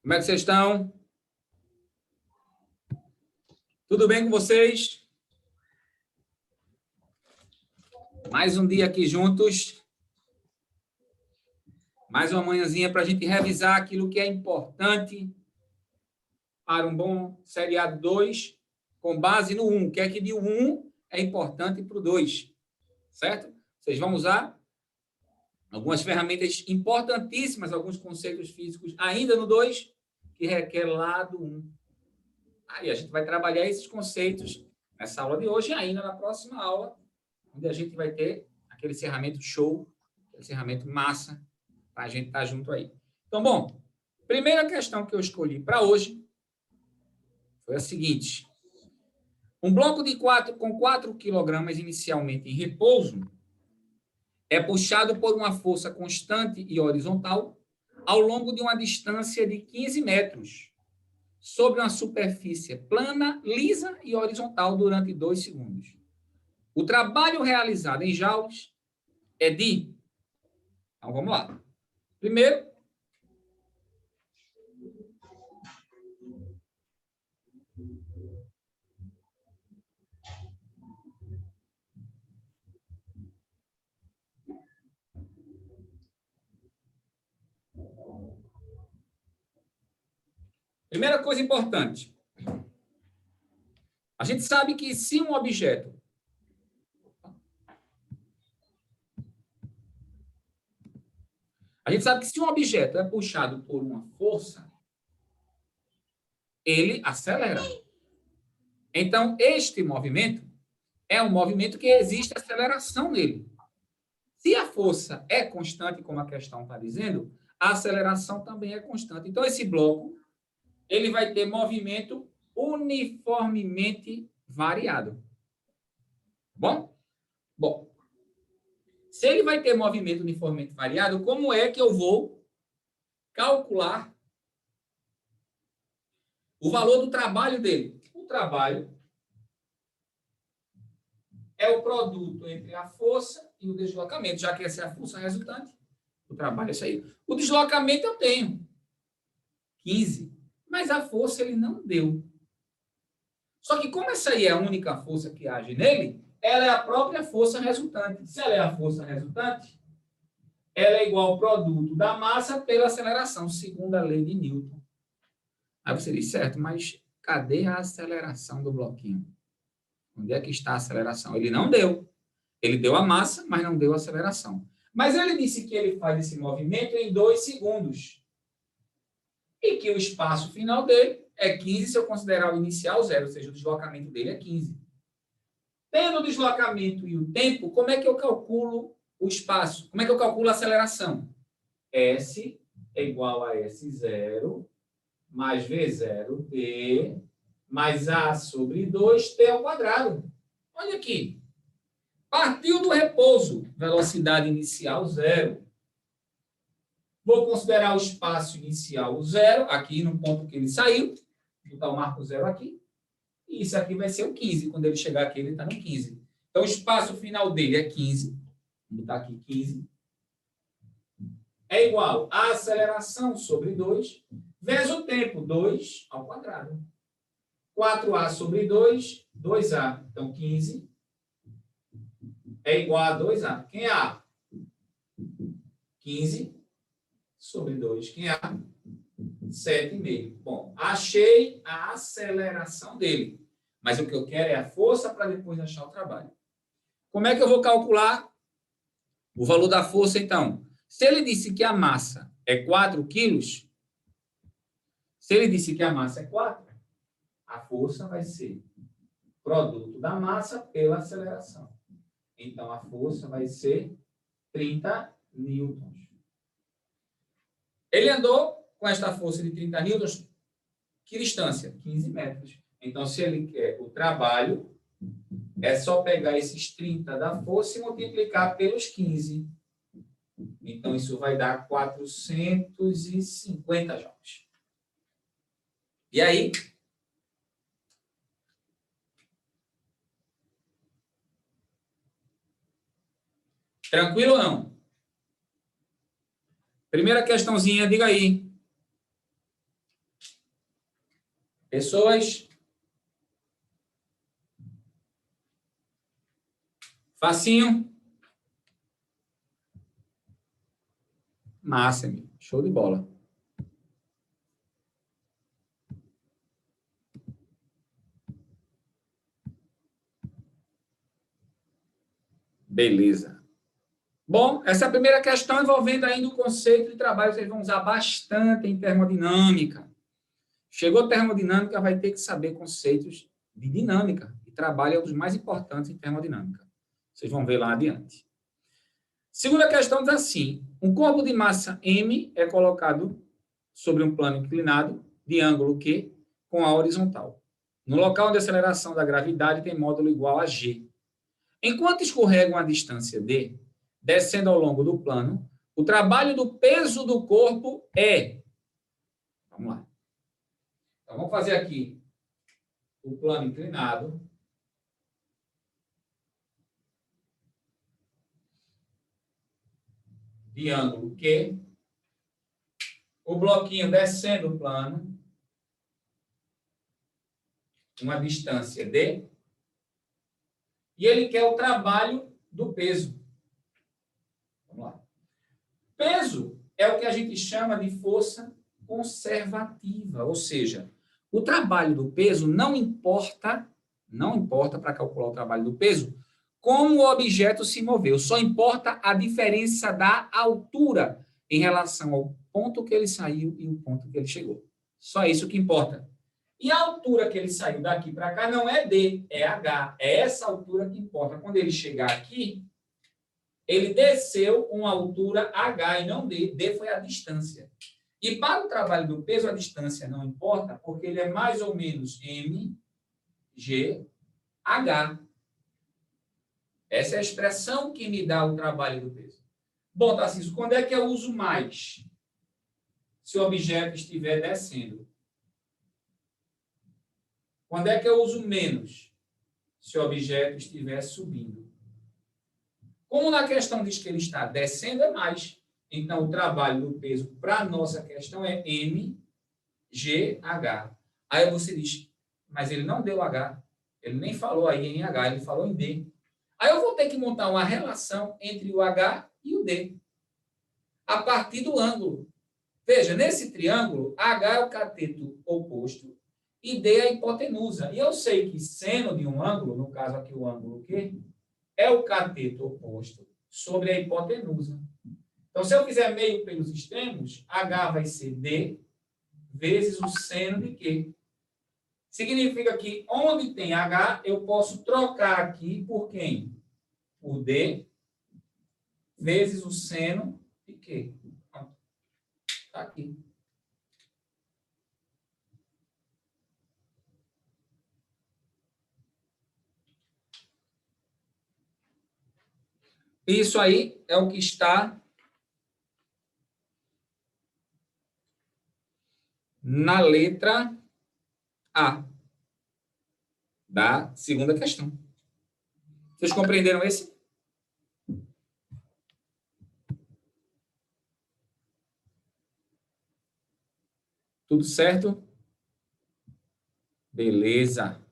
Como é que vocês estão? Tudo bem com vocês? Mais um dia aqui juntos. Mais uma manhãzinha para a gente revisar aquilo que é importante para um bom seriado 2, com base no 1. O que é que de 1 é importante para o 2, certo? Vocês vão usar algumas ferramentas importantíssimas, alguns conceitos físicos ainda no 2, que requer lá do 1. Aí a gente vai trabalhar esses conceitos nessa aula de hoje e ainda na próxima aula, onde a gente vai ter aquele encerramento show, aquele encerramento massa, para a gente estar junto aí. Então, bom, primeira questão que eu escolhi para hoje foi a seguinte. Um bloco com 4 quilogramas inicialmente em repouso é puxado por uma força constante e horizontal ao longo de uma distância de 15 metros, sobre uma superfície plana, lisa e horizontal durante 2 segundos. O trabalho realizado em joules é de... Então, vamos lá. Primeiro, primeira coisa importante. A gente sabe que se um objeto é puxado por uma força, ele acelera. Então, este movimento é um movimento que existe aceleração nele. Se a força é constante, como a questão está dizendo, a aceleração também é constante. Então, esse bloco, ele vai ter movimento uniformemente variado. Bom? Bom, se ele vai ter movimento uniformemente variado, como é que eu vou calcular o valor do trabalho dele? O trabalho é o produto entre a força e o deslocamento, já que essa é a força resultante. O trabalho é isso aí. O deslocamento eu tenho 15, mas a força ele não deu. Só que como essa aí é a única força que age nele, ela é a própria força resultante. Se ela é a força resultante, ela é igual ao produto da massa pela aceleração, segundo a lei de Newton. Aí você diz, certo, mas cadê a aceleração do bloquinho? Onde é que está a aceleração? Ele não deu. Ele deu a massa, mas não deu a aceleração. Mas ele disse que ele faz esse movimento em 2 segundos. E que o espaço final dele é 15 se eu considerar o inicial 0, ou seja, o deslocamento dele é 15. Tendo o deslocamento e o tempo, como é que eu calculo o espaço? Como é que eu calculo a aceleração? S é igual a S0 mais V0 T mais A sobre 2T ao quadrado. Olha aqui. Partiu do repouso, velocidade inicial 0. Vou considerar o espaço inicial 0, aqui no ponto que ele saiu. Vou botar o marco 0 aqui. E isso aqui vai ser o 15. Quando ele chegar aqui, ele está no 15. Então, o espaço final dele é 15. Vou botar aqui 15. É igual a aceleração sobre 2, vezes o tempo, 2 ao quadrado. 4A sobre 2, 2A. Então, 15 é igual a 2A. Quem é A? 15 sobre 2. Quem é A? 7,5. Bom, achei a aceleração dele. Mas o que eu quero é a força para depois achar o trabalho. Como é que eu vou calcular o valor da força, então? Se ele disse que a massa é 4 quilos, se ele disse que a massa é 4, a força vai ser produto da massa pela aceleração. Então, a força vai ser 30 newtons. Ele andou com esta força de 30 newtons, que distância? 15 metros. Então, se ele quer o trabalho, é só pegar esses 30 da força e multiplicar pelos 15. Então, isso vai dar 450 joules. E aí? Tranquilo ou não? Primeira questãozinha, diga aí. Pessoas? Facinho? Massa, amigo. Show de bola. Beleza. Bom, essa é a primeira questão envolvendo ainda o conceito de trabalho, vocês vão usar bastante em termodinâmica. Chegou termodinâmica, vai ter que saber conceitos de dinâmica. E trabalho é um dos mais importantes em termodinâmica. Vocês vão ver lá adiante. Segunda questão diz assim: um corpo de massa M é colocado sobre um plano inclinado de ângulo Q com a horizontal. No local onde a aceleração da gravidade tem módulo igual a G. Enquanto escorrega uma distância D, descendo ao longo do plano, o trabalho do peso do corpo é... Vamos lá. Então, vamos fazer aqui o plano inclinado. De ângulo Q. O bloquinho descendo o plano. Uma distância D. E ele quer o trabalho do peso. Vamos lá. Peso é o que a gente chama de força conservativa, ou seja, o trabalho do peso não importa para calcular o trabalho do peso, como o objeto se moveu, só importa a diferença da altura em relação ao ponto que ele saiu e o ponto que ele chegou. Só isso que importa. E a altura que ele saiu daqui para cá não é D, é H. É essa altura que importa. Quando ele chegar aqui, ele desceu uma altura H e não D. D foi a distância. E para o trabalho do peso, a distância não importa, porque ele é mais ou menos M, G, H. Essa é a expressão que me dá o trabalho do peso. Bom, Tarcísio, quando é que eu uso mais? Se o objeto estiver descendo. Quando é que eu uso menos? Se o objeto estiver subindo. Como na questão diz que ele está descendo, é mais. Então, o trabalho do peso para a nossa questão é M, G, H. Aí você diz, mas ele não deu H. Ele nem falou aí em H, ele falou em D. Aí eu vou ter que montar uma relação entre o H e o D. A partir do ângulo. Veja, nesse triângulo, H é o cateto oposto e D é a hipotenusa. E eu sei que seno de um ângulo, no caso aqui o ângulo Q, é o cateto oposto sobre a hipotenusa. Então, se eu fizer meio pelos extremos, H vai ser D vezes o seno de Q. Significa que onde tem H, eu posso trocar aqui por quem? Por D vezes o seno de Q. Está aqui. Isso aí é o que está na letra A da segunda questão. Vocês compreenderam esse? Tudo certo? Beleza.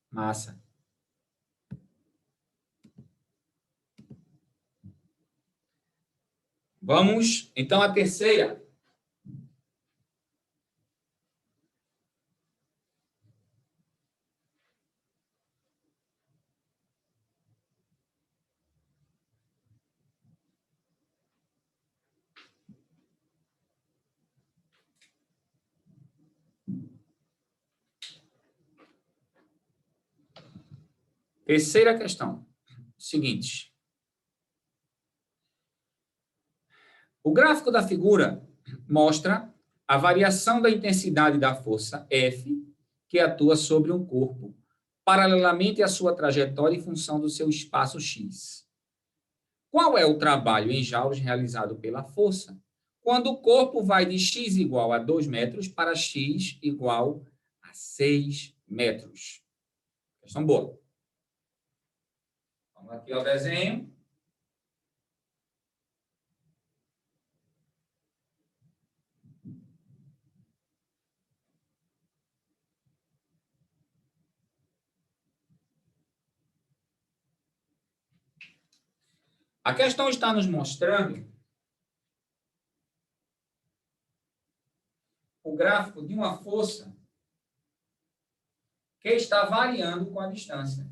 Massa. Vamos, então, à terceira. Terceira questão. Seguinte. O gráfico da figura mostra a variação da intensidade da força F que atua sobre um corpo, paralelamente à sua trajetória em função do seu espaço X. Qual é o trabalho em joules realizado pela força quando o corpo vai de X igual a 2 metros para X igual a 6 metros? Questão boa. Vamos aqui ao desenho. A questão está nos mostrando o gráfico de uma força que está variando com a distância.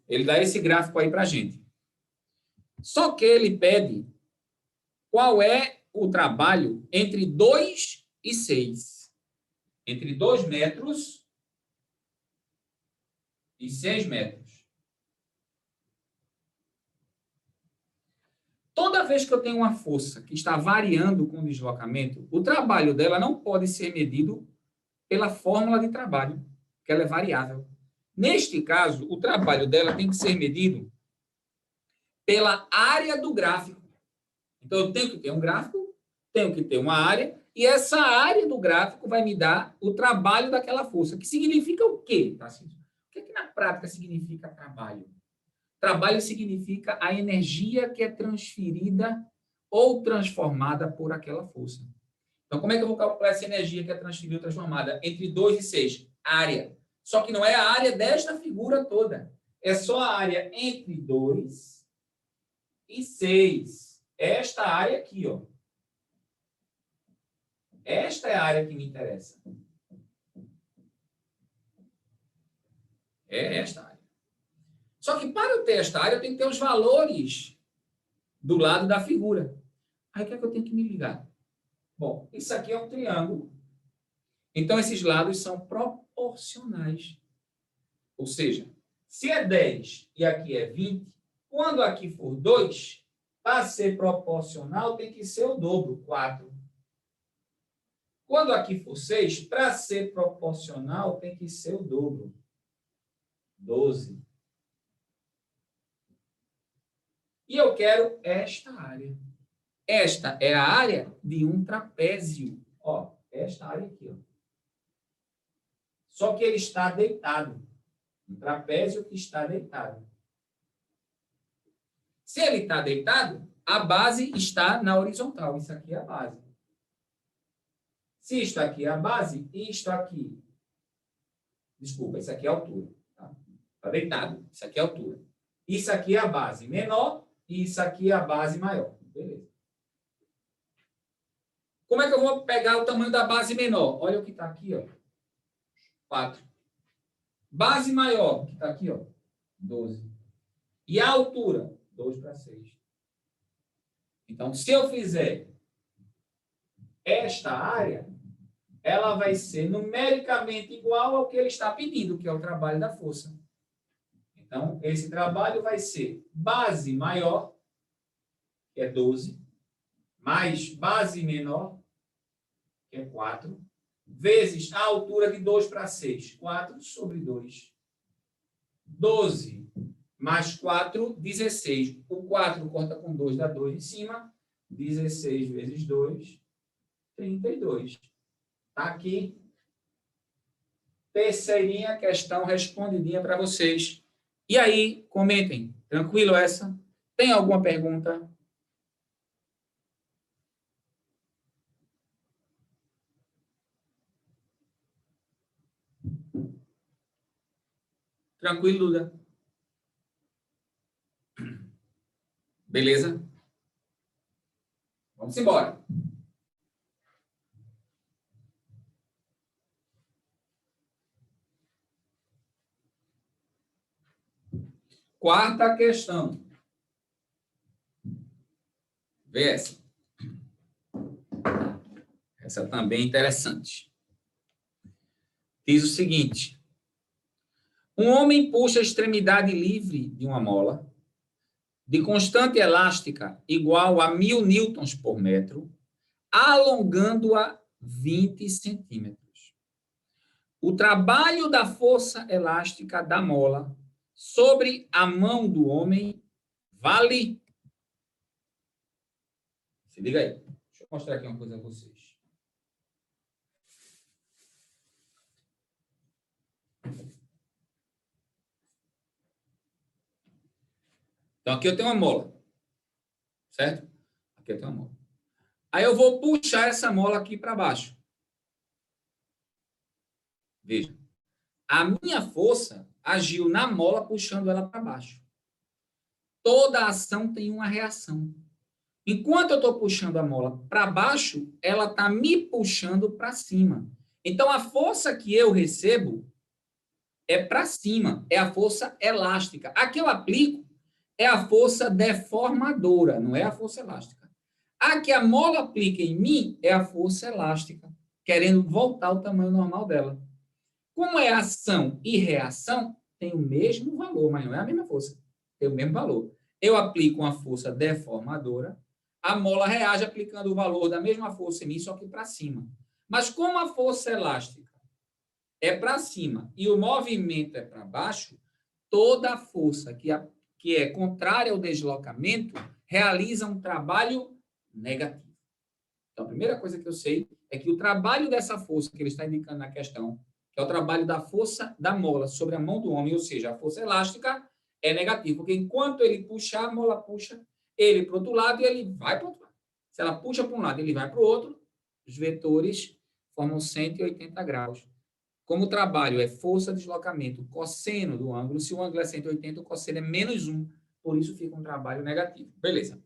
Ele dá esse gráfico aí para a gente. Só que ele pede qual é o trabalho entre 2 e 6. Entre 2 metros e 6 metros. Toda vez que eu tenho uma força que está variando com o deslocamento, o trabalho dela não pode ser medido pela fórmula de trabalho, que ela é variável. Neste caso, o trabalho dela tem que ser medido pela área do gráfico. Então, eu tenho que ter um gráfico, tenho que ter uma área, e essa área do gráfico vai me dar o trabalho daquela força. Que significa o quê, Tarcísio? O que na prática significa trabalho? Trabalho significa a energia que é transferida ou transformada por aquela força. Então, como é que eu vou calcular essa energia que é transferida ou transformada? Entre 2 e 6, área. Só que não é a área desta figura toda. É só a área entre 2 e 6. Esta área aqui, ó. Esta é a área que me interessa. É esta área. Só que para eu ter esta área, eu tenho que ter os valores do lado da figura. Aí o que é que eu tenho que me ligar? Bom, isso aqui é um triângulo. Então, esses lados são proporcionais. Ou seja, se é 10 e aqui é 20, quando aqui for 2, para ser proporcional, tem que ser o dobro, 4. Quando aqui for 6, para ser proporcional, tem que ser o dobro, 12. E eu quero esta área. Esta é a área de um trapézio. Ó, esta área aqui, ó. Só que ele está deitado. Um trapézio que está deitado. Se ele está deitado, a base está na horizontal. Isso aqui é a base. Se isto aqui é a base, isto aqui. Desculpa, isso aqui é a altura. Está deitado. Isso aqui é a altura. Isso aqui é a base menor e isso aqui é a base maior. Beleza. Como é que eu vou pegar o tamanho da base menor? Olha o que está aqui, ó. 4. Base maior, que está aqui, ó. 12. E a altura? 2 para 6. Então, se eu fizer esta área, ela vai ser numericamente igual ao que ele está pedindo, que é o trabalho da força. Então, esse trabalho vai ser base maior, que é 12, mais base menor, que é 4, vezes a altura de 2 para 6. 4 sobre 2. 12 mais 4, 16. O 4 corta com 2, dá 2 em cima. 16 vezes 2, 32. Está aqui. Terceirinha questão respondidinha para vocês. E aí, comentem. Tranquilo essa? Tem alguma pergunta? Tranquilo, Duda? Beleza? Vamos embora. Quarta questão. Vê essa. Essa também é interessante. Diz o seguinte. Um homem puxa a extremidade livre de uma mola de constante elástica igual a 1000 newtons por metro, alongando-a 20 centímetros. O trabalho da força elástica da mola sobre a mão do homem vale... Se liga aí. Deixa eu mostrar aqui uma coisa a vocês. Então, aqui eu tenho uma mola. Certo? Aqui eu tenho uma mola. Aí eu vou puxar essa mola aqui para baixo. Veja. A minha força agiu na mola, puxando ela para baixo. Toda ação tem uma reação. Enquanto eu estou puxando a mola para baixo, ela está me puxando para cima. Então, a força que eu recebo é para cima, é a força elástica. A que eu aplico é a força deformadora, não é a força elástica. A que a mola aplica em mim é a força elástica, querendo voltar ao tamanho normal dela. Como é ação e reação, tem o mesmo valor, mas não é a mesma força. Tem o mesmo valor. Eu aplico uma força deformadora, a mola reage aplicando o valor da mesma força em mim, só que para cima. Mas como a força elástica é para cima e o movimento é para baixo, toda a força que é contrária ao deslocamento realiza um trabalho negativo. Então, a primeira coisa que eu sei é que o trabalho dessa força que ele está indicando na questão, que é o trabalho da força da mola sobre a mão do homem, ou seja, a força elástica, é negativo, porque enquanto ele puxar, a mola puxa ele para o outro lado e ele vai para o outro lado. Se ela puxa para um lado, ele vai para o outro, os vetores formam 180 graus. Como o trabalho é força de deslocamento, cosseno do ângulo, se o ângulo é 180, o cosseno é menos 1, por isso fica um trabalho negativo. Beleza.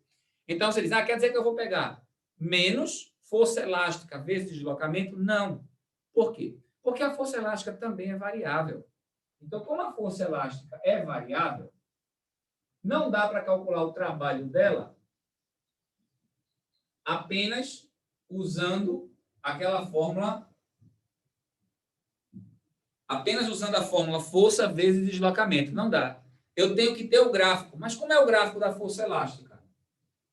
Então, você diz, quer dizer que eu vou pegar menos força elástica vezes deslocamento? Não. Por quê? Porque a força elástica também é variável. Então, como a força elástica é variável, não dá para calcular o trabalho dela apenas usando aquela fórmula, apenas usando a fórmula força vezes deslocamento. Não dá. Eu tenho que ter o gráfico. Mas como é o gráfico da força elástica?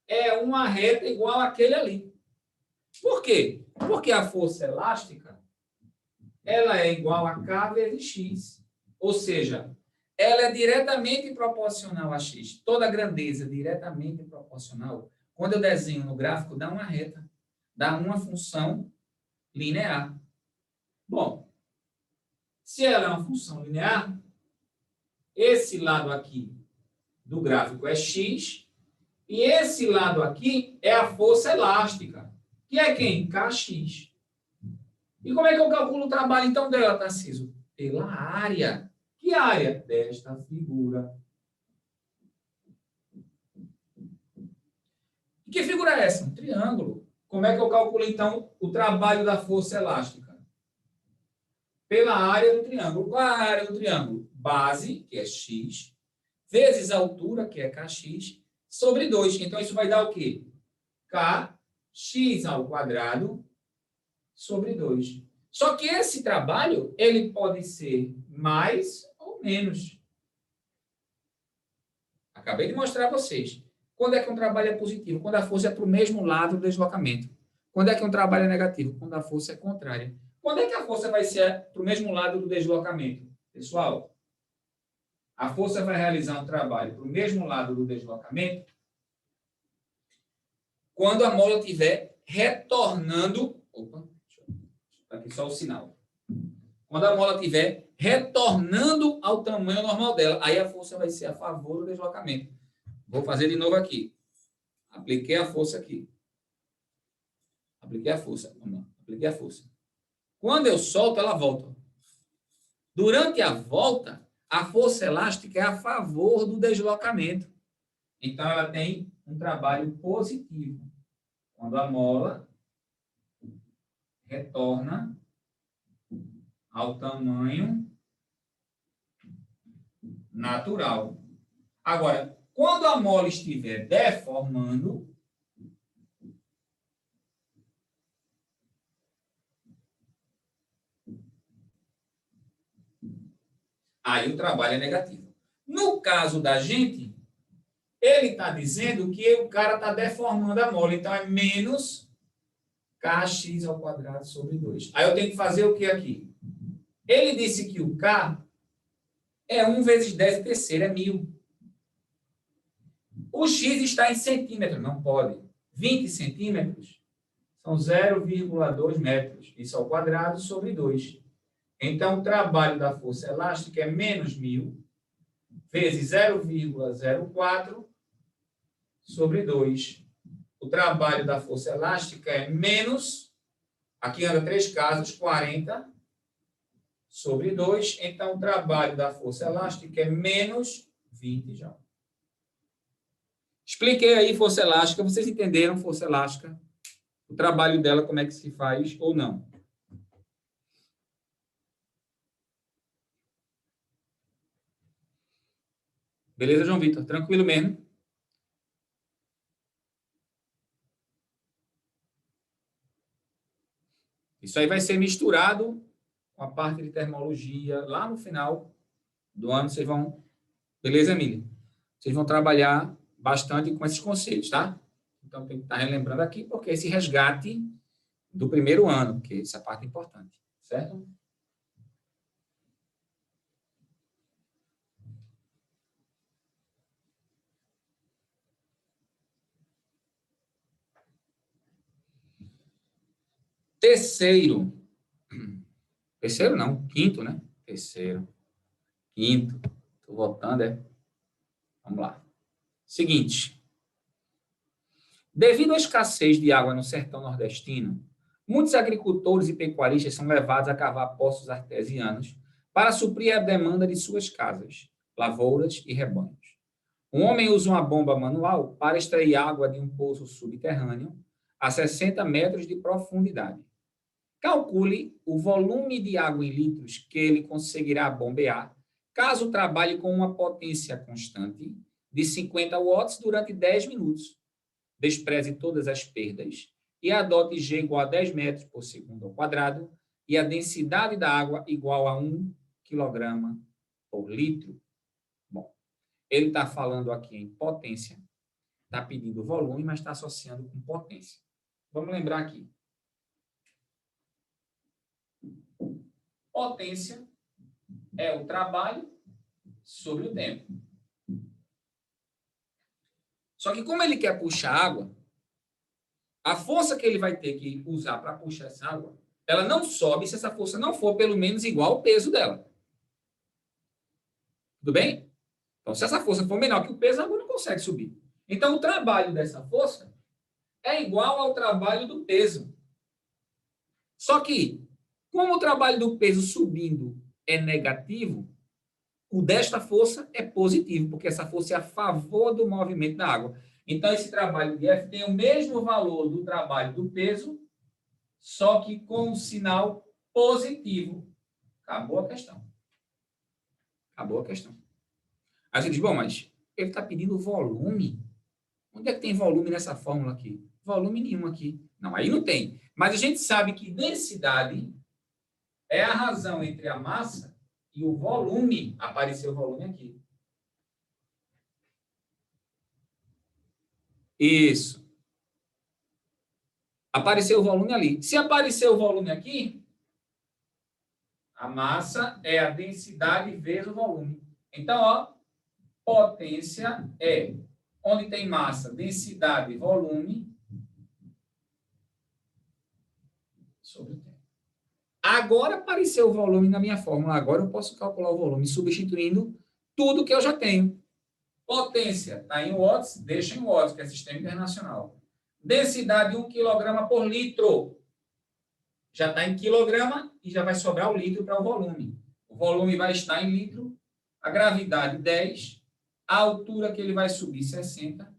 É uma reta igual àquele ali. Por quê? Porque a força elástica ela é igual a K vezes X. Ou seja, ela é diretamente proporcional a X. Toda grandeza diretamente proporcional. Quando eu desenho no gráfico, dá uma reta. Dá uma função linear. Bom, se ela é uma função linear, esse lado aqui do gráfico é X, e esse lado aqui é a força elástica, que é quem? Kx. E como é que eu calculo o trabalho, então, dela, Tarcísio? Pela área. Que área? Desta figura. E que figura é essa? Um triângulo. Como é que eu calculo, então, o trabalho da força elástica? Pela área do triângulo. Qual é a área do triângulo? Base, que é x, vezes a altura, que é kx, sobre 2. Então, isso vai dar o quê? Kx ao quadrado sobre 2. Só que esse trabalho, ele pode ser mais ou menos. Acabei de mostrar a vocês. Quando é que um trabalho é positivo? Quando a força é para o mesmo lado do deslocamento. Quando é que um trabalho é negativo? Quando a força é contrária. Quando é que a força vai ser para o mesmo lado do deslocamento? Pessoal, a força vai realizar um trabalho para o mesmo lado do deslocamento quando a mola estiver retornando. Opa, aqui só o sinal. Quando a mola estiver retornando ao tamanho normal dela, aí a força vai ser a favor do deslocamento. Vou fazer de novo aqui. Apliquei a força aqui. Apliquei a força. Vamos lá. Apliquei a força. Quando eu solto, ela volta. Durante a volta, a força elástica é a favor do deslocamento. Então, ela tem um trabalho positivo. Quando a mola retorna ao tamanho natural. Agora, quando a mola estiver deformando, aí o trabalho é negativo. No caso da gente, ele está dizendo que o cara está deformando a mola, então é menos Kx ao quadrado sobre 2. Aí eu tenho que fazer o que aqui? Ele disse que o K é 1 vezes 10 terceiro, é 1000. O X está em centímetros, não pode. 20 centímetros são 0,2 metros. Isso ao quadrado sobre 2. Então, o trabalho da força elástica é menos 1.000 vezes 0,04 sobre 2. O trabalho da força elástica é menos, aqui anda 3 casos, 40 sobre 2. Então, o trabalho da força elástica é menos 20 já. Expliquei aí força elástica. Vocês entenderam força elástica? O trabalho dela, como é que se faz ou não? Beleza, João Vitor? Tranquilo mesmo? Isso aí vai ser misturado com a parte de termologia. Lá no final do ano, vocês vão... Beleza, Emília? Vocês vão trabalhar bastante com esses conceitos, tá? Então, tem que estar relembrando aqui, porque esse resgate do primeiro ano, porque essa parte é importante, certo? Terceiro não, quinto, né? Quinto. Estou voltando, é? Vamos lá. Seguinte. Devido à escassez de água no sertão nordestino, muitos agricultores e pecuaristas são levados a cavar poços artesianos para suprir a demanda de suas casas, lavouras e rebanhos. Um homem usa uma bomba manual para extrair água de um poço subterrâneo a 60 metros de profundidade. Calcule o volume de água em litros que ele conseguirá bombear caso trabalhe com uma potência constante de 50 watts durante 10 minutos. Despreze todas as perdas e adote G igual a 10 metros por segundo ao quadrado e a densidade da água igual a 1 quilograma por litro. Bom, ele está falando aqui em potência, está pedindo volume, mas está associando com potência. Vamos lembrar aqui. Potência é o trabalho sobre o tempo. Só que como ele quer puxar água, a força que ele vai ter que usar para puxar essa água, ela não sobe se essa força não for pelo menos igual ao peso dela. Tudo bem? Então, se essa força for menor que o peso, a água não consegue subir. Então, o trabalho dessa força é igual ao trabalho do peso. Só que, como o trabalho do peso subindo é negativo, o desta força é positivo, porque essa força é a favor do movimento da água. Então, esse trabalho de F tem o mesmo valor do trabalho do peso, só que com um sinal positivo. Acabou a questão. Acabou a questão. Aí você diz, bom, mas ele está pedindo volume. Onde é que tem volume nessa fórmula aqui? Volume nenhum aqui. Não, aí não tem. Mas a gente sabe que densidade é a razão entre a massa e o volume. Apareceu o volume aqui. Isso. Apareceu o volume ali. Se apareceu o volume aqui, a massa é a densidade vezes o volume. Então, ó, potência é onde tem massa, densidade, volume sobre o tempo. Agora apareceu o volume na minha fórmula. Agora eu posso calcular o volume substituindo tudo que eu já tenho. Potência está em watts, deixa em watts, que é sistema internacional. Densidade 1 kg por litro. Já está em quilograma e já vai sobrar o litro para o volume. O volume vai estar em litro, a gravidade 10, a altura que ele vai subir 60.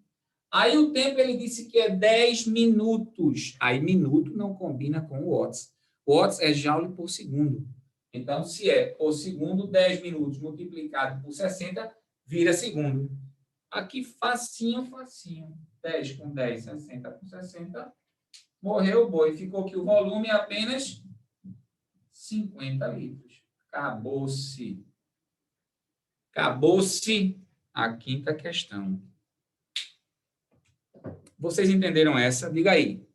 Aí o tempo ele disse que é 10 minutos. Aí minuto não combina com o watts. Watts é joule por segundo. Então, se é por segundo, 10 minutos multiplicado por 60, vira segundo. Aqui, facinho, facinho. 10 com 10, 60 com 60. Morreu o boi. Ficou que o volume é apenas 50 litros. Acabou-se. Acabou-se a quinta questão. Vocês entenderam essa? Diga aí.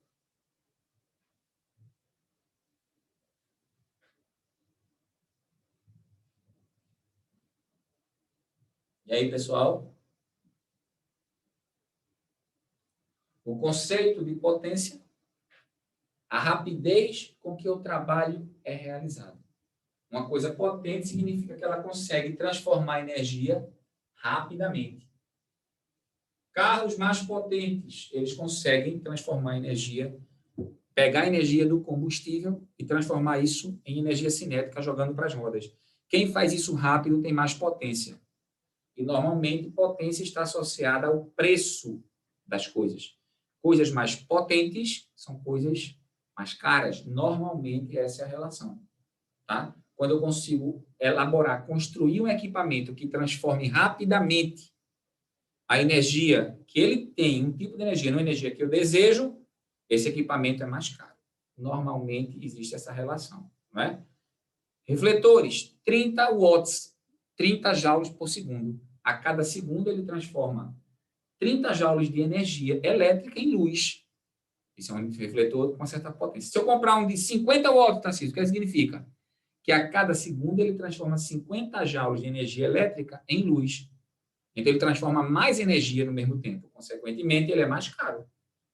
E aí, pessoal? O conceito de potência, a rapidez com que o trabalho é realizado. Uma coisa potente significa que ela consegue transformar energia rapidamente. Carros mais potentes, eles conseguem transformar energia, pegar a energia do combustível e transformar isso em energia cinética jogando para as rodas. Quem faz isso rápido tem mais potência. E, normalmente, potência está associada ao preço das coisas. Coisas mais potentes são coisas mais caras. Normalmente, essa é a relação. Tá? Quando eu consigo elaborar, construir um equipamento que transforme rapidamente a energia que ele tem, um tipo de energia, não energia que eu desejo, esse equipamento é mais caro. Normalmente, existe essa relação. Não é? Refletores, 30 watts, 30 joules por segundo. A cada segundo, ele transforma 30 joules de energia elétrica em luz. Esse é um refletor com uma certa potência. Se eu comprar um de 50 watts, Tarcísio, o que significa? Que a cada segundo ele transforma 50 joules de energia elétrica em luz. Então, ele transforma mais energia no mesmo tempo. Consequentemente, ele é mais caro.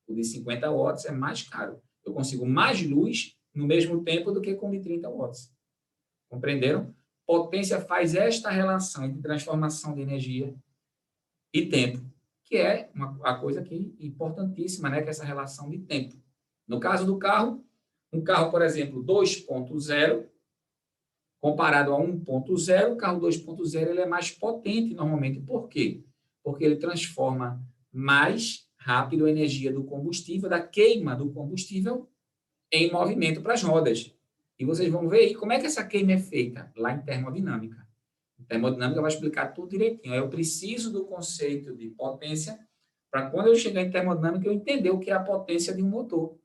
O de 50 watts é mais caro. Eu consigo mais luz no mesmo tempo do que com o de 30 watts. Compreenderam? Potência faz esta relação entre transformação de energia e tempo, que é uma coisa aqui importantíssima, né? Que é essa relação de tempo. No caso do carro, um carro, por exemplo, 2.0, comparado a 1.0, o carro 2.0 ele é mais potente normalmente. Por quê? Porque ele transforma mais rápido a energia do combustível, da queima do combustível, em movimento para as rodas. E vocês vão ver aí como é que essa queima é feita lá em termodinâmica. A termodinâmica vai explicar tudo direitinho. Eu preciso do conceito de potência para quando eu chegar em termodinâmica eu entender o que é a potência de um motor.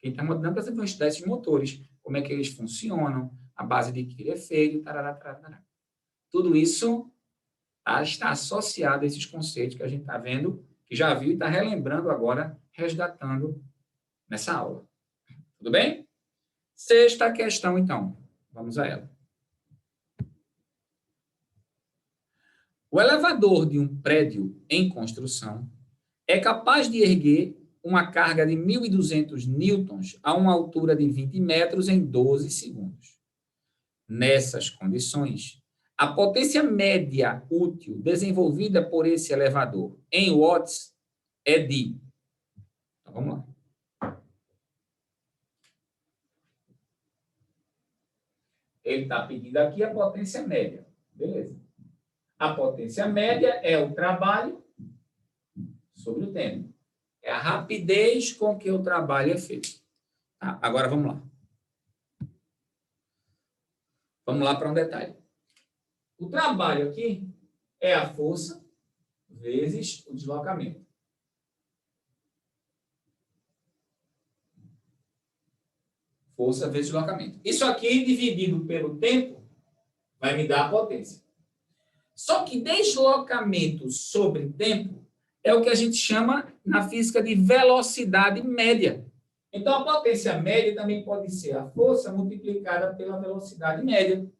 Em termodinâmica você vai estudar esses motores, como é que eles funcionam, a base de que ele é feito, tarará, tarará. Tudo isso está associado a esses conceitos que a gente está vendo, que já viu e está relembrando agora, resgatando nessa aula. Tudo bem? Sexta questão, então. Vamos a ela. O elevador de um prédio em construção é capaz de erguer uma carga de 1.200 newtons a uma altura de 20 metros em 12 segundos. Nessas condições, a potência média útil desenvolvida por esse elevador em watts é de... Então, vamos lá. Ele está pedindo aqui a potência média. Beleza. A potência média é o trabalho sobre o tempo. É a rapidez com que o trabalho é feito. Tá, agora vamos lá. Vamos lá para um detalhe. O trabalho aqui é a força vezes o deslocamento. Força vezes deslocamento. Isso aqui, dividido pelo tempo, vai me dar a potência. Só que deslocamento sobre tempo é o que a gente chama na física de velocidade média. Então, a potência média também pode ser a força multiplicada pela velocidade média.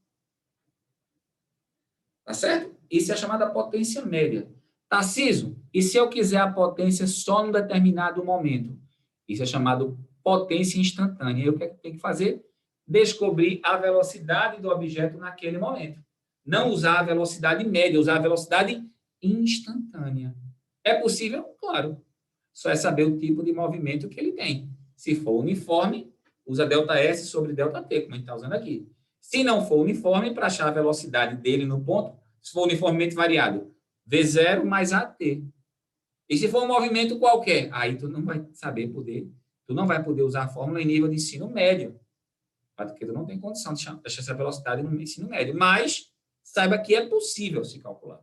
Tá certo? Isso é chamada potência média. Tarcísio, e se eu quiser a potência só num determinado momento? Isso é chamado potência instantânea. E o que é que tem que fazer? Descobrir a velocidade do objeto naquele momento. Não usar a velocidade média, usar a velocidade instantânea. É possível? Claro. Só é saber o tipo de movimento que ele tem. Se for uniforme, usa ΔS sobre ΔT, como a gente está usando aqui. Se não for uniforme, para achar a velocidade dele no ponto, se for uniformemente variado, V0 mais AT. E se for um movimento qualquer, aí tu não vai tu não vai poder usar a fórmula em nível de ensino médio, porque tu não tem condição de achar essa velocidade no ensino médio. Mas saiba que é possível se calcular.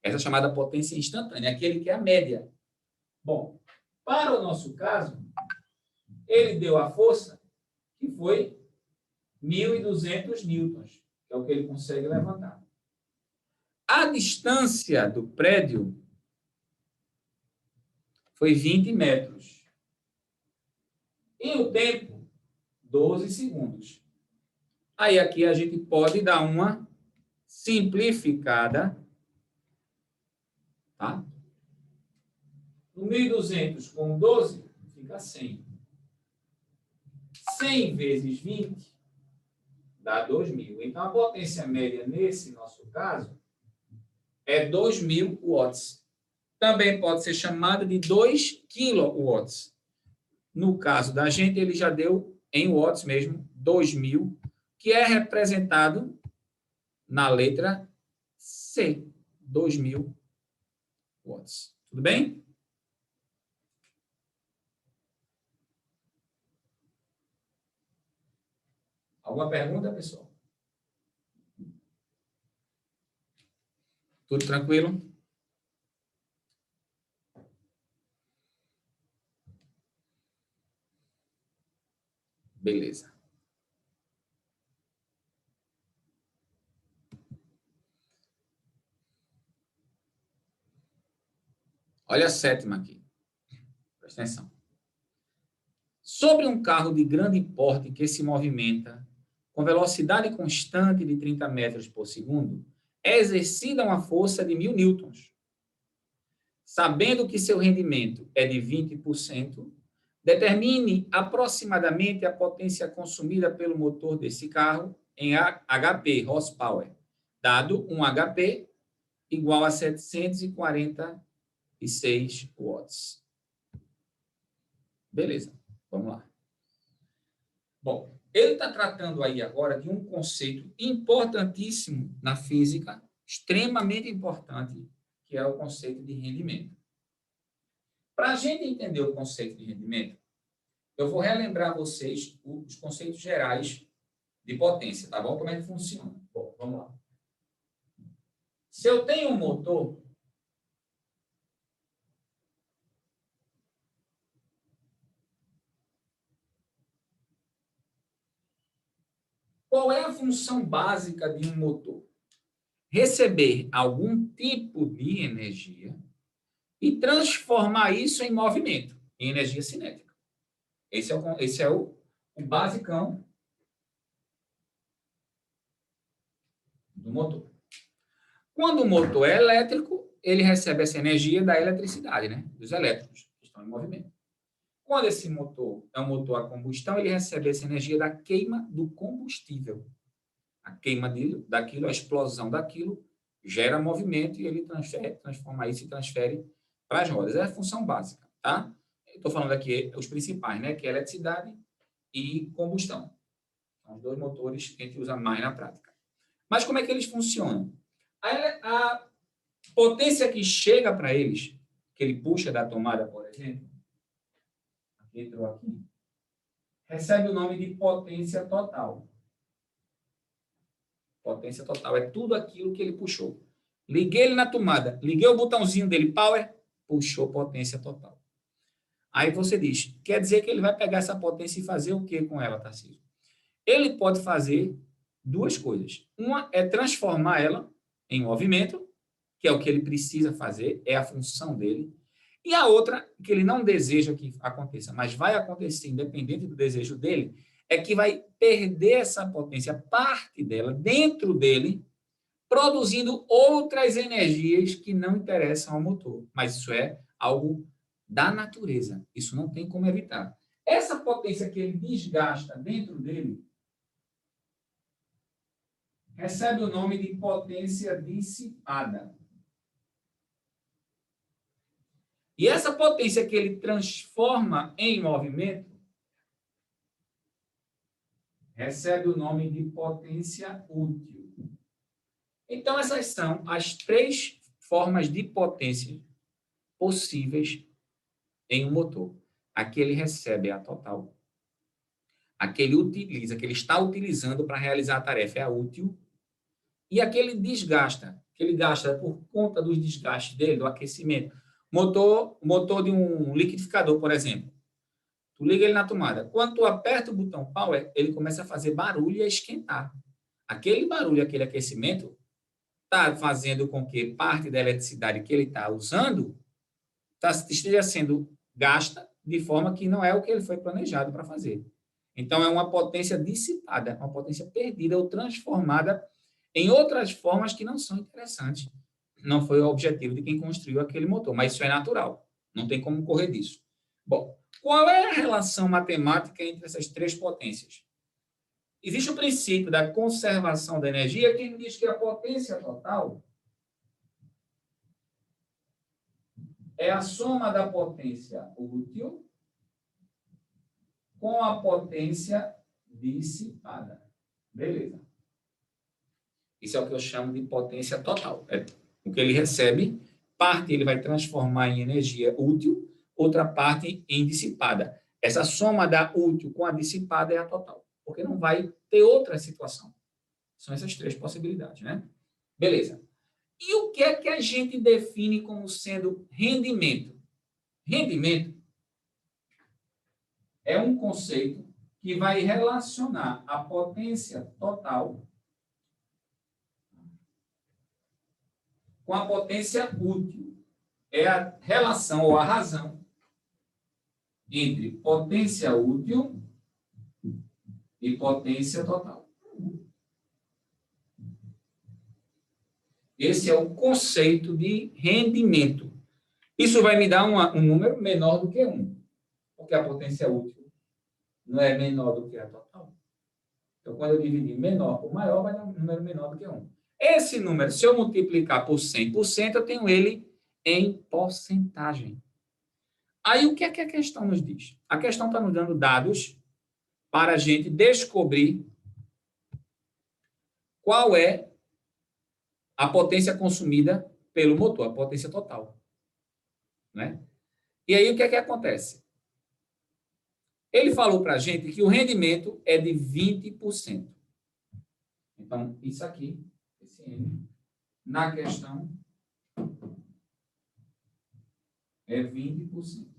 Essa é chamada potência instantânea, aquele que é a média. Bom, para o nosso caso, ele deu a força que foi 1.200 newtons, que é o que ele consegue levantar. A distância do prédio foi 20 metros. E o tempo, 12 segundos. Aí aqui a gente pode dar uma simplificada, tá? No 1.200 com 12, fica 100. 100 vezes 20 dá 2.000. Então, a potência média, nesse nosso caso, é 2.000 watts. Também pode ser chamada de 2 kilowatts. No caso da gente, ele já deu em watts mesmo, 2.000, que é representado na letra C, 2.000 watts. Tudo bem? Alguma pergunta, pessoal? Tudo tranquilo? Beleza. Olha a sétima aqui. Presta atenção. Sobre um carro de grande porte que se movimenta com velocidade constante de 30 metros por segundo, é exercida uma força de 1.000 newtons. Sabendo que seu rendimento é de 20%, determine aproximadamente a potência consumida pelo motor desse carro em HP, horsepower, dado um HP igual a 746 watts. Beleza, vamos lá. Bom, ele está tratando aí agora de um conceito importantíssimo na física, extremamente importante, que é o conceito de rendimento. Para a gente entender o conceito de rendimento, eu vou relembrar a vocês os conceitos gerais de potência, tá bom? Como é que funciona? Bom, vamos lá. Se eu tenho um motor, qual é a função básica de um motor? Receber algum tipo de energia e transformar isso em movimento, em energia cinética. Esse é o basicão do motor. Quando o motor é elétrico, ele recebe essa energia da eletricidade, né? Dos elétrons que estão em movimento. Quando esse motor é um motor a combustão, ele recebe essa energia da queima do combustível. A queima daquilo, a explosão daquilo, gera movimento e ele transforma isso e transfere para as rodas. É a função básica, tá? Estou falando aqui os principais, né? Que é eletricidade e combustão. São os dois motores que a gente usa mais na prática. Mas como é que eles funcionam? A potência que chega para eles, que ele puxa da tomada, por exemplo, aqui entrou aqui, recebe o nome de potência total. Potência total é tudo aquilo que ele puxou. Liguei ele na tomada, liguei o botãozinho dele, power, puxou potência total. Aí você diz, quer dizer que ele vai pegar essa potência e fazer o que com ela, Tarcísio? Ele pode fazer duas coisas. Uma é transformar ela em movimento, que é o que ele precisa fazer, é a função dele. E a outra, que ele não deseja que aconteça, mas vai acontecer independente do desejo dele, é que vai perder essa potência, parte dela, dentro dele, produzindo outras energias que não interessam ao motor. Mas isso é algo da natureza. Isso não tem como evitar. Essa potência que ele desgasta dentro dele recebe o nome de potência dissipada. E essa potência que ele transforma em movimento recebe o nome de potência útil. Então, essas são as três formas de potência possíveis em um motor. Aqui ele recebe a total. A que ele utiliza, que ele está utilizando para realizar a tarefa é a útil. E a que ele desgasta, que ele gasta por conta dos desgastes dele, do aquecimento. Motor de um liquidificador, por exemplo. Tu liga ele na tomada. Quando tu aperta o botão power, ele começa a fazer barulho e a esquentar. Aquele barulho, aquele aquecimento, está fazendo com que parte da eletricidade que ele está usando esteja sendo gasta de forma que não é o que ele foi planejado para fazer. Então, é uma potência dissipada, uma potência perdida ou transformada em outras formas que não são interessantes. Não foi o objetivo de quem construiu aquele motor, mas isso é natural. Não tem como correr disso. Bom, qual é a relação matemática entre essas três potências? existe o princípio da conservação da energia, que diz que a potência total é a soma da potência útil com a potência dissipada. Beleza. Isso é o que eu chamo de potência total. É o que ele recebe, parte ele vai transformar em energia útil, outra parte em dissipada. Essa soma da útil com a dissipada é a total, porque não vai ter outra situação. São essas três possibilidades, né? Beleza. E o que é que a gente define como sendo rendimento? Rendimento é um conceito que vai relacionar a potência total com a potência útil. É a relação ou a razão entre potência útil e potência total. Esse é o conceito de rendimento. Isso vai me dar um número menor do que 1, porque a potência útil não é menor do que a total. Então, quando eu dividir menor por maior, vai dar um número menor do que 1. Esse número, se eu multiplicar por 100%, eu tenho ele em porcentagem. Aí, o que é que a questão nos diz? A questão está nos dando dados para a gente descobrir qual é a potência consumida pelo motor, a potência total. Né? E aí, o que é que acontece? Ele falou para a gente que o rendimento é de 20%. Então, isso aqui, esse N, na questão, é 20%.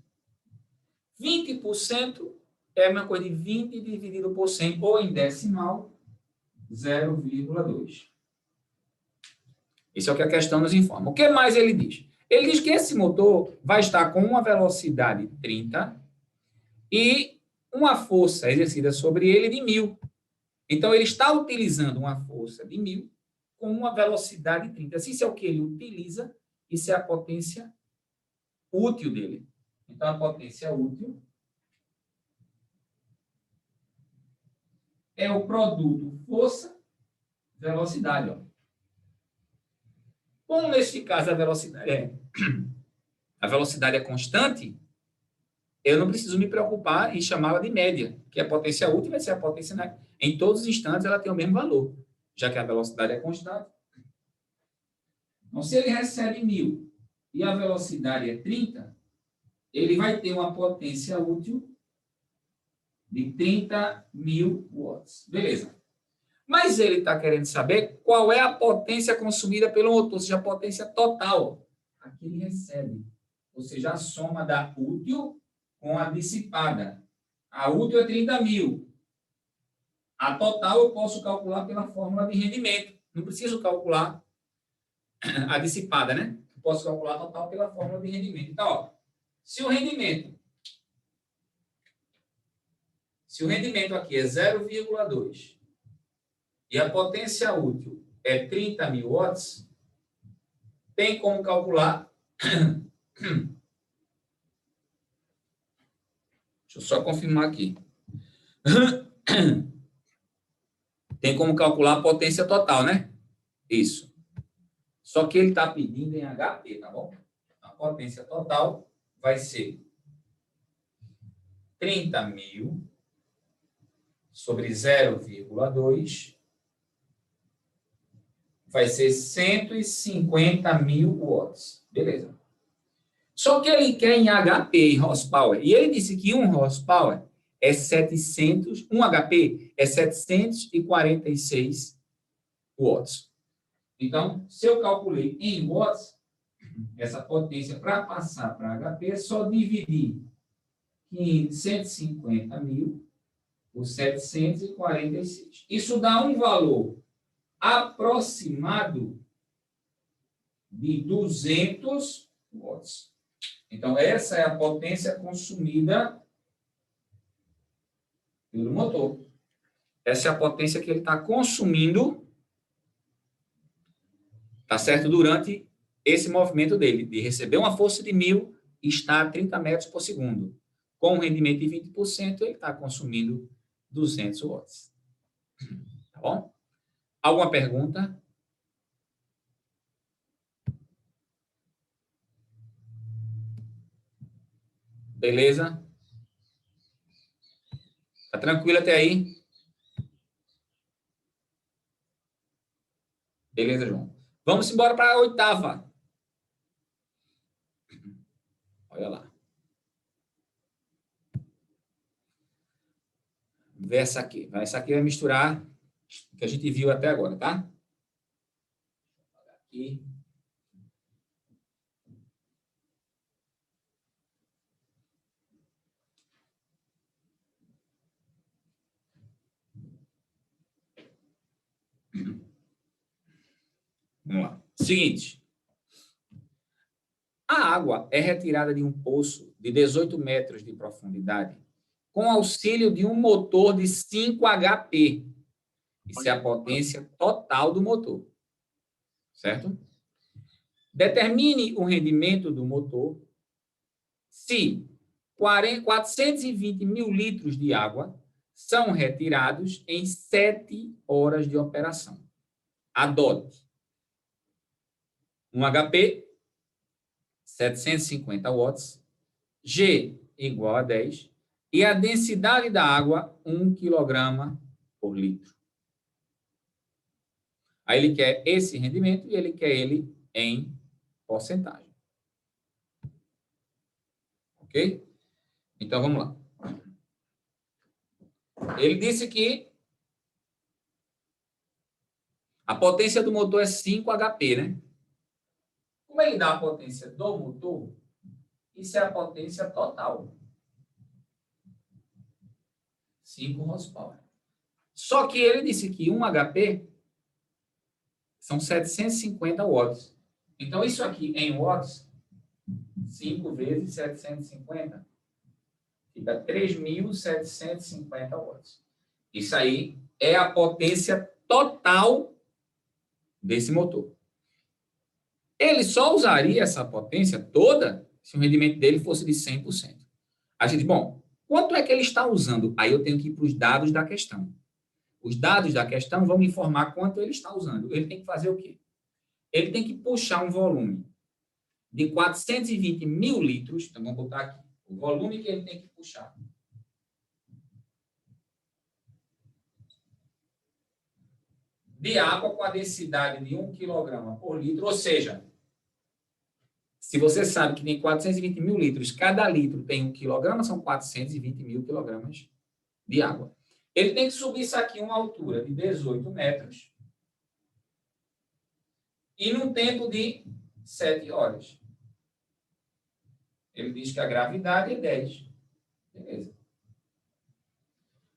20% é uma coisa de 20 dividido por 100, ou em decimal, 0,2. Isso é o que a questão nos informa. O que mais ele diz? Ele diz que esse motor vai estar com uma velocidade 30 e uma força exercida sobre ele de 1.000. Então, ele está utilizando uma força de 1.000 com uma velocidade de 30. Isso é o que ele utiliza, isso é a potência útil dele. Então, a potência útil é o produto força-velocidade. Como neste caso a velocidade é constante, eu não preciso me preocupar em chamá-la de média, que a potência útil vai ser a potência, né? Em todos os instantes ela tem o mesmo valor, já que a velocidade é constante. Então, se ele recebe 1.000 e a velocidade é 30, ele vai ter uma potência útil de 30.000 watts. Beleza. Mas ele está querendo saber qual é a potência consumida pelo motor, ou seja, a potência total a que ele recebe. Ou seja, a soma da útil com a dissipada. A útil é 30.000. A total eu posso calcular pela fórmula de rendimento. Não preciso calcular a dissipada, né? Eu posso calcular a total pela fórmula de rendimento. Então, ó, se o rendimento aqui é 0,2 e a potência útil é 30.000 watts, tem como calcular... Deixa eu só confirmar aqui. Tem como calcular a potência total, né? Isso. Só que ele está pedindo em HP, tá bom? A potência total vai ser 30.000 sobre 0,2 vai ser 150.000 watts. Beleza. Só que ele quer em HP, em horsepower. E ele disse que 1 horsepower é 700, 1 HP é 746 watts. Então, se eu calculei em watts, essa potência para passar para HP é só dividir 150.000 por 746. Isso dá um valor aproximado de 200 watts. Então, essa é a potência consumida pelo motor. Essa é a potência que ele está consumindo, tá certo? Durante esse movimento dele, de receber uma força de 1.000 e estar a 30 metros por segundo. Com um rendimento de 20%, ele está consumindo 200 watts. Tá bom? Alguma pergunta? Beleza? Tá tranquilo até aí? Beleza, João. Vamos embora para a 8ª. Olha lá. Vê essa aqui. Essa aqui vai misturar o que a gente viu até agora, tá? Aqui. Vamos lá. Seguinte. A água é retirada de um poço de 18 metros de profundidade com auxílio de um motor de 5 HP. Isso é a potência total do motor. Certo? Determine o rendimento do motor se 420 mil litros de água são retirados em 7 horas de operação. Adote 1 HP, 750 watts, G igual a 10, e a densidade da água, 1 kg por litro. Aí ele quer esse rendimento e ele quer ele em porcentagem. Ok? Então, vamos lá. Ele disse que a potência do motor é 5 HP, né? Como ele dá a potência do motor, isso é a potência total. 5 horsepower. Só que ele disse que 1 HP são 750 watts. Então, isso aqui em watts, 5 vezes 750, fica 3.750 watts. Isso aí é a potência total desse motor. Ele só usaria essa potência toda se o rendimento dele fosse de 100%. A gente, bom, quanto é que ele está usando? Aí eu tenho que ir para os dados da questão. Os dados da questão vão me informar quanto ele está usando. Ele tem que fazer o quê? Ele tem que puxar um volume de 420 mil litros, então vamos botar aqui, o volume que ele tem que puxar. De água com a densidade de 1 kg por litro, ou seja, se você sabe que tem 420 mil litros, cada litro tem 1 kg, são 420 mil quilogramas de água. Ele tem que subir isso aqui uma altura de 18 metros e num tempo de 7 horas. Ele diz que a gravidade é 10. Beleza.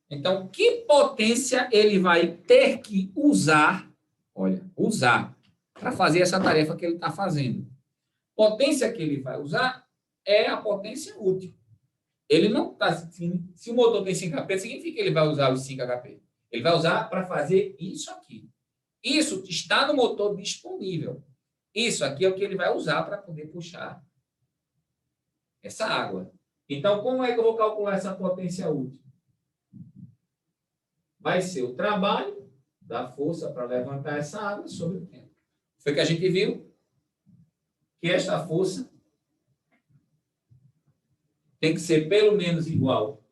Então, que potência ele vai ter que usar, para fazer essa tarefa que ele está fazendo? Potência que ele vai usar é a potência útil. Ele não está... Se o motor tem 5 HP, significa que ele vai usar os 5 HP. Ele vai usar para fazer isso aqui. Isso está no motor disponível. Isso aqui é o que ele vai usar para poder puxar essa água. Então, como é que eu vou calcular essa potência útil? Vai ser o trabalho da força para levantar essa água sobre o tempo. Foi que a gente viu que esta força tem que ser pelo menos igual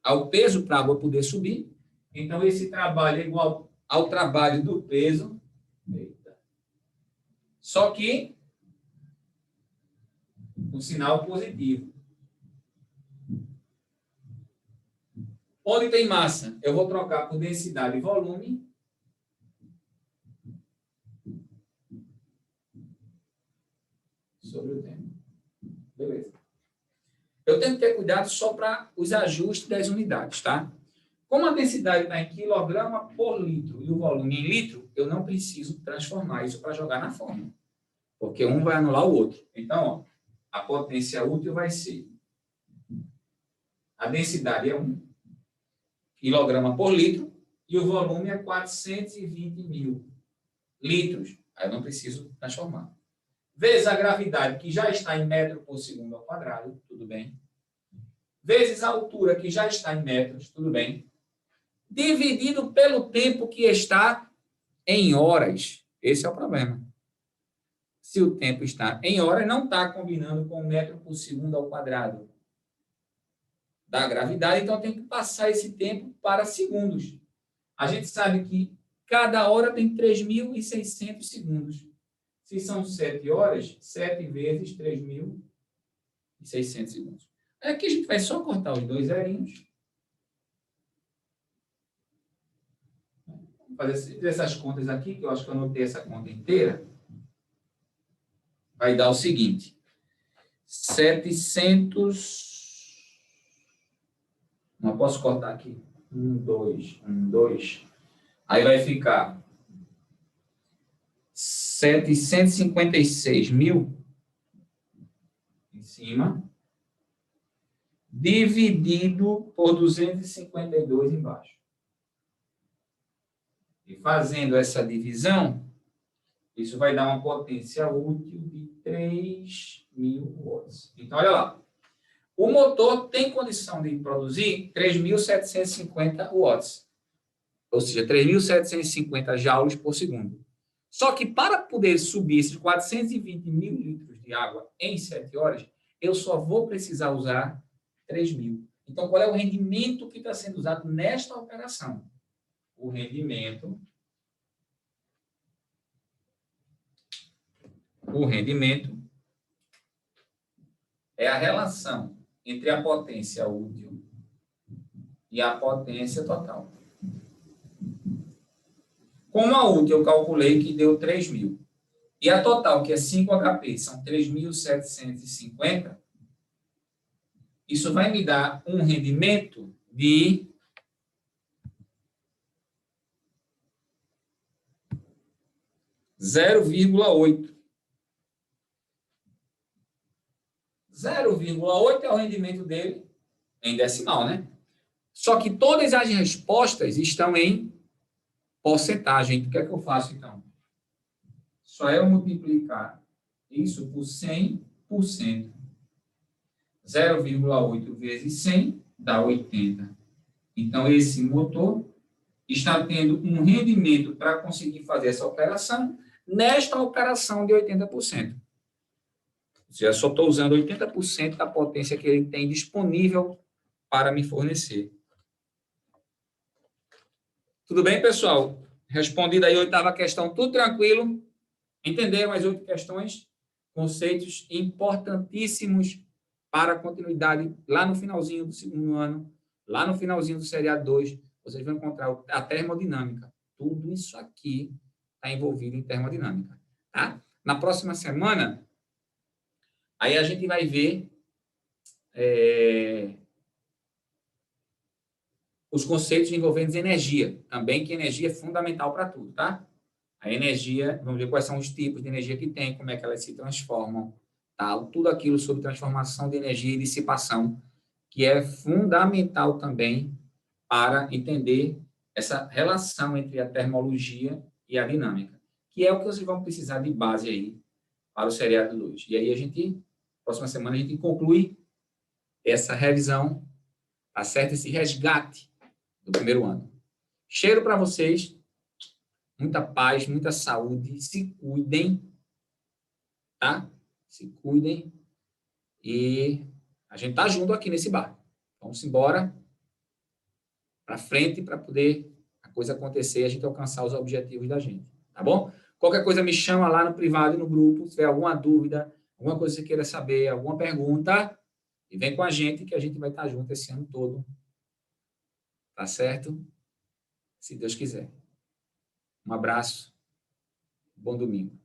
ao peso para a água poder subir. Então, esse trabalho é igual ao trabalho do peso. Eita. Só que um sinal positivo. Onde tem massa, eu vou trocar por densidade e volume. Sobre o tempo. Beleza. Eu tenho que ter cuidado só para os ajustes das unidades, tá? Como a densidade está em quilograma por litro e o volume em litro, eu não preciso transformar isso para jogar na fórmula. Porque um vai anular o outro. Então, ó, a potência útil vai ser... A densidade é 1 quilograma por litro e o volume é 420 mil litros. Aí eu não preciso transformar. Vezes a gravidade, que já está em metro por segundo ao quadrado, tudo bem. Vezes a altura, que já está em metros, tudo bem. dividido pelo tempo que está em horas. Esse é o problema. Se o tempo está em horas, não está combinando com o metro por segundo ao quadrado da gravidade, então tem que passar esse tempo para segundos. A gente sabe que cada hora tem 3.600 segundos. Se são 7 horas, 7 vezes 3.600 segundos. Aqui a gente vai só cortar os dois zerinhos. Vou fazer essas contas aqui, que eu acho que eu anotei essa conta inteira. Vai dar o seguinte. 700... Não posso cortar aqui. 1, 2, 1, 2. Aí vai ficar 756 mil em cima, dividido por 252 embaixo. E fazendo essa divisão, isso vai dar uma potência útil de 3.000 watts. Então, olha lá. O motor tem condição de produzir 3.750 watts. Ou seja, 3.750 joules por segundo. Só que para poder subir esses 420 mil litros de água em 7 horas, eu só vou precisar usar 3.000. Então, qual é o rendimento que está sendo usado nesta operação? O rendimento é a relação entre a potência útil e a potência total. Como a útil eu calculei que deu 3.000, e a total, que é 5 HP, são 3.750, isso vai me dar um rendimento de 0,8. 0,8 é o rendimento dele em decimal, né? Só que todas as respostas estão em porcentagem. O que é que eu faço, então? Só é eu multiplicar isso por 100%. 0,8 vezes 100 dá 80. Então, esse motor está tendo um rendimento para conseguir fazer essa operação, nesta operação de 80%. Ou seja, só estou usando 80% da potência que ele tem disponível para me fornecer. Tudo bem, pessoal? Respondida aí a 8ª questão, tudo tranquilo? Entenderam as 8 questões? Conceitos importantíssimos para a continuidade lá no finalzinho do 2º ano, lá no finalzinho do seriado 2, vocês vão encontrar a termodinâmica. Tudo isso aqui está envolvido em termodinâmica. Tá? Na próxima semana, aí a gente vai ver os conceitos envolvendo energia. Também que energia é fundamental para tudo, tá? A energia, vamos ver quais são os tipos de energia que tem, como é que elas se transformam, tá? Tudo aquilo sobre transformação de energia e dissipação, que é fundamental também para entender essa relação entre a termologia e a dinâmica, que é o que vocês vão precisar de base aí para o seriado 2. E aí próxima semana a gente conclui essa revisão, acerta esse resgate do 1º ano. Cheiro para vocês, muita paz, muita saúde, se cuidem, tá? Se cuidem e a gente tá junto aqui nesse bar. Vamos embora para frente para poder a coisa acontecer e a gente alcançar os objetivos da gente, tá bom? Qualquer coisa me chama lá no privado e no grupo, se tiver alguma dúvida, alguma coisa que você queira saber, alguma pergunta, e vem com a gente que a gente vai estar junto esse ano todo. Tá certo? Se Deus quiser. Um abraço. Bom domingo.